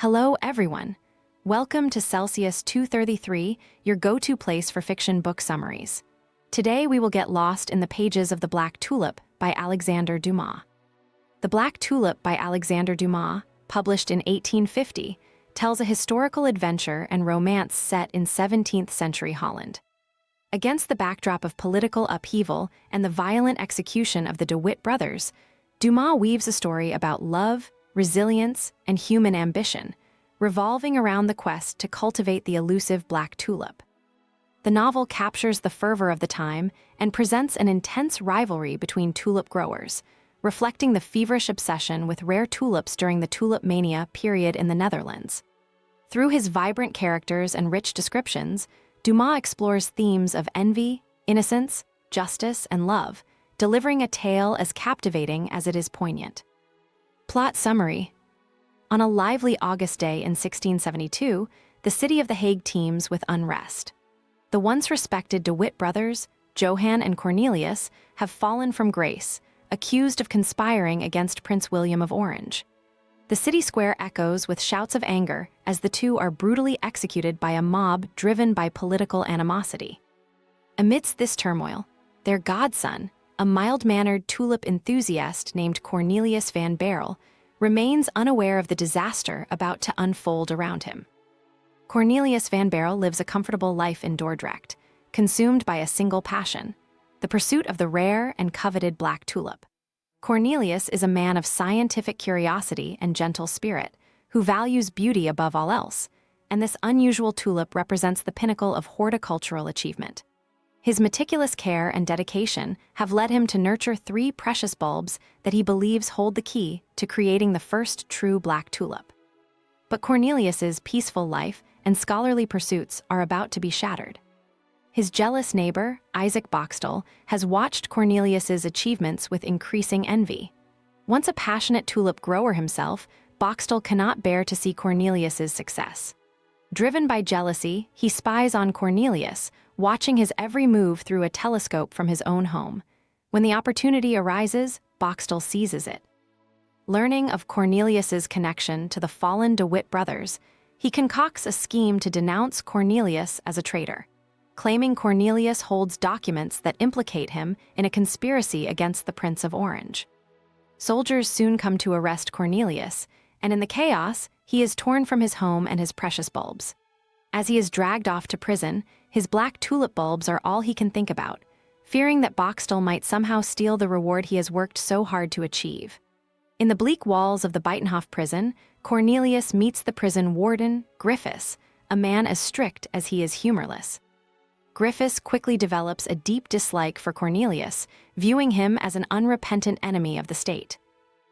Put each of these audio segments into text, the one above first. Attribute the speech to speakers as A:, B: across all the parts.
A: Hello, everyone. Welcome to Celsius 233, your go-to place for fiction book summaries. Today, we will get lost in the pages of The Black Tulip by Alexandre Dumas. The Black Tulip by Alexandre Dumas, published in 1850, tells a historical adventure and romance set in 17th century Holland. Against the backdrop of political upheaval and the violent execution of the Witt brothers, Dumas weaves a story about love, resilience, and human ambition, revolving around the quest to cultivate the elusive black tulip. The novel captures the fervor of the time and presents an intense rivalry between tulip growers, reflecting the feverish obsession with rare tulips during the tulip mania period in the Netherlands. Through his vibrant characters and rich descriptions, Dumas explores themes of envy, innocence, justice, and love, delivering a tale as captivating as it is poignant. Plot summary. On a lively August day in 1672, the city of The Hague teems with unrest. The once respected De Witt brothers, Johann and Cornelius, have fallen from grace, accused of conspiring against Prince William of Orange. The city square echoes with shouts of anger as the two are brutally executed by a mob driven by political animosity. Amidst this turmoil, their godson, a mild-mannered tulip enthusiast named Cornelius van Barrel, remains unaware of the disaster about to unfold around him. Cornelius van Barrel lives a comfortable life in Dordrecht, consumed by a single passion, the pursuit of the rare and coveted black tulip. Cornelius is a man of scientific curiosity and gentle spirit, who values beauty above all else, and this unusual tulip represents the pinnacle of horticultural achievement. His meticulous care and dedication have led him to nurture 3 precious bulbs that he believes hold the key to creating the first true black tulip. But Cornelius's peaceful life and scholarly pursuits are about to be shattered. His jealous neighbor, Isaac Boxtel, has watched Cornelius's achievements with increasing envy. Once a passionate tulip grower himself, Boxtel cannot bear to see Cornelius's success. Driven by jealousy, he spies on Cornelius, watching his every move through a telescope from his own home. When the opportunity arises, Boxtel seizes it. Learning of Cornelius's connection to the fallen De Witt brothers, he concocts a scheme to denounce Cornelius as a traitor, claiming Cornelius holds documents that implicate him in a conspiracy against the Prince of Orange. Soldiers soon come to arrest Cornelius, and in the chaos, he is torn from his home and his precious bulbs. As he is dragged off to prison, his black tulip bulbs are all he can think about, fearing that Boxtel might somehow steal the reward he has worked so hard to achieve. In the bleak walls of the Buitenhof prison, Cornelius meets the prison warden, Griffiths, a man as strict as he is humorless. Griffiths quickly develops a deep dislike for Cornelius, viewing him as an unrepentant enemy of the state.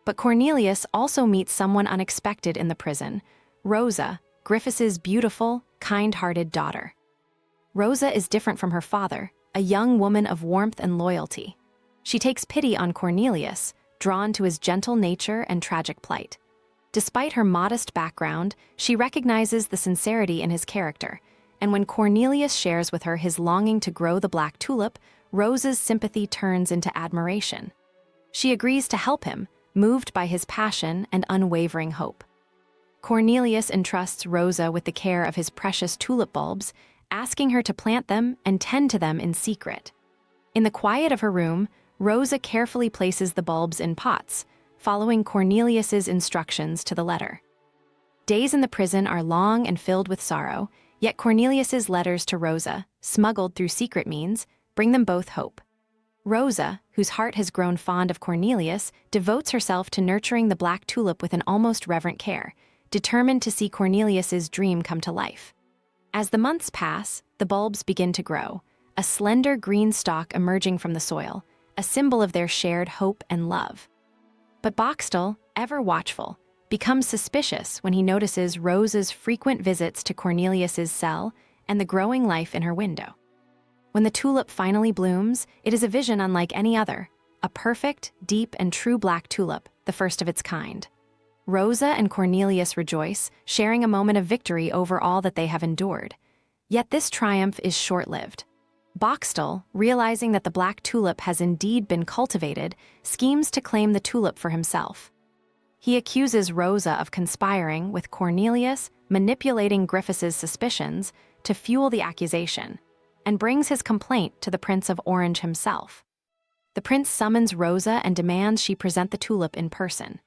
A: But Cornelius also meets someone unexpected in the prison, Rosa, Griffiths's beautiful, kind-hearted daughter. Rosa is different from her father, a young woman of warmth and loyalty. She takes pity on Cornelius, drawn to his gentle nature and tragic plight. Despite her modest background, she recognizes the sincerity in his character, and when Cornelius shares with her his longing to grow the black tulip, Rosa's sympathy turns into admiration. She agrees to help him, moved by his passion and unwavering hope. Cornelius entrusts Rosa with the care of his precious tulip bulbs, asking her to plant them and tend to them in secret. In the quiet of her room, Rosa carefully places the bulbs in pots, following Cornelius's instructions to the letter. Days in the prison are long and filled with sorrow, yet Cornelius's letters to Rosa, smuggled through secret means, bring them both hope. Rosa, whose heart has grown fond of Cornelius, devotes herself to nurturing the black tulip with an almost reverent care, determined to see Cornelius's dream come to life. As the months pass, the bulbs begin to grow, a slender green stalk emerging from the soil, a symbol of their shared hope and love. But Boxtel, ever watchful, becomes suspicious when he notices Rosa's frequent visits to Cornelius's cell and the growing life in her window. When the tulip finally blooms, it is a vision unlike any other, a perfect, deep, and true black tulip, the first of its kind. Rosa and Cornelius rejoice, sharing a moment of victory over all that they have endured. Yet this triumph is short-lived. Boxtel, realizing that the black tulip has indeed been cultivated, schemes to claim the tulip for himself. He accuses Rosa of conspiring with Cornelius, manipulating Griffiths's suspicions to fuel the accusation, and brings his complaint to the Prince of Orange himself. The prince summons Rosa and demands she present the tulip in person.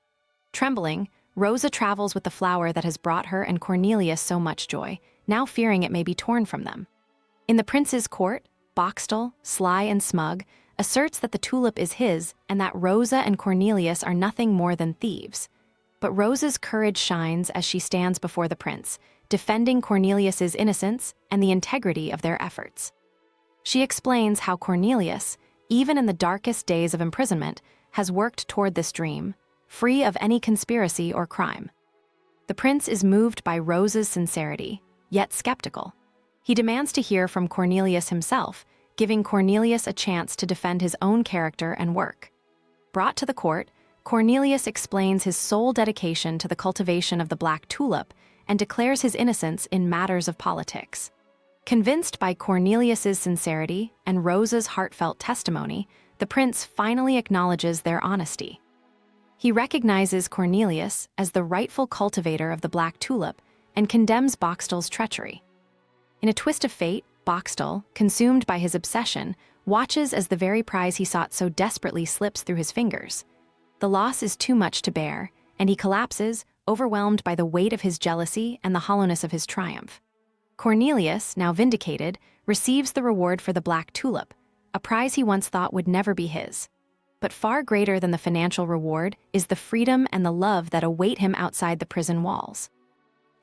A: Trembling, Rosa travels with the flower that has brought her and Cornelius so much joy, now fearing it may be torn from them. In the prince's court, Boxtel, sly and smug, asserts that the tulip is his and that Rosa and Cornelius are nothing more than thieves. But Rosa's courage shines as she stands before the prince, defending Cornelius's innocence and the integrity of their efforts. She explains how Cornelius, even in the darkest days of imprisonment, has worked toward this dream, free of any conspiracy or crime. The prince is moved by Rosa's sincerity, yet skeptical. He demands to hear from Cornelius himself, giving Cornelius a chance to defend his own character and work. Brought to the court, Cornelius explains his sole dedication to the cultivation of the black tulip and declares his innocence in matters of politics. Convinced by Cornelius's sincerity and Rosa's heartfelt testimony, the prince finally acknowledges their honesty. He recognizes Cornelius as the rightful cultivator of the black tulip and condemns Boxtel's treachery. In a twist of fate, Boxtel, consumed by his obsession, watches as the very prize he sought so desperately slips through his fingers. The loss is too much to bear, and he collapses, overwhelmed by the weight of his jealousy and the hollowness of his triumph. Cornelius, now vindicated, receives the reward for the black tulip, a prize he once thought would never be his. But far greater than the financial reward is the freedom and the love that await him outside the prison walls.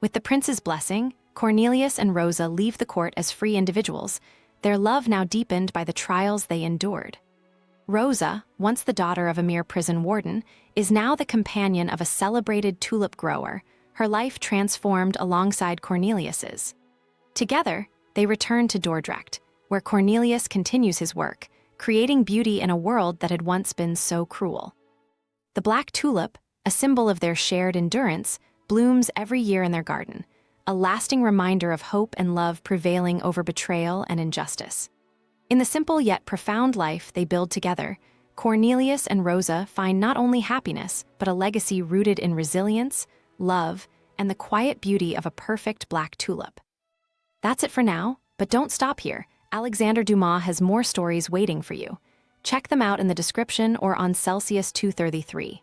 A: With the prince's blessing, Cornelius and Rosa leave the court as free individuals, their love now deepened by the trials they endured. Rosa, once the daughter of a mere prison warden, is now the companion of a celebrated tulip grower, her life transformed alongside Cornelius's. Together, they return to Dordrecht, where Cornelius continues his work, creating beauty in a world that had once been so cruel. The black tulip, a symbol of their shared endurance, blooms every year in their garden, a lasting reminder of hope and love prevailing over betrayal and injustice. In the simple yet profound life they build together, Cornelius and Rosa find not only happiness, but a legacy rooted in resilience, love, and the quiet beauty of a perfect black tulip. That's it for now, but don't stop here. Alexandre Dumas has more stories waiting for you. Check them out in the description or on Celsius 233.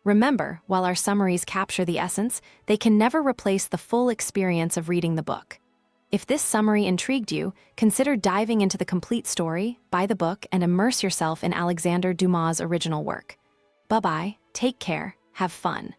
A: Remember, while our summaries capture the essence, they can never replace the full experience of reading the book. If this summary intrigued you, consider diving into the complete story, buy the book, and immerse yourself in Alexandre Dumas' original work. Bye-bye, take care, have fun.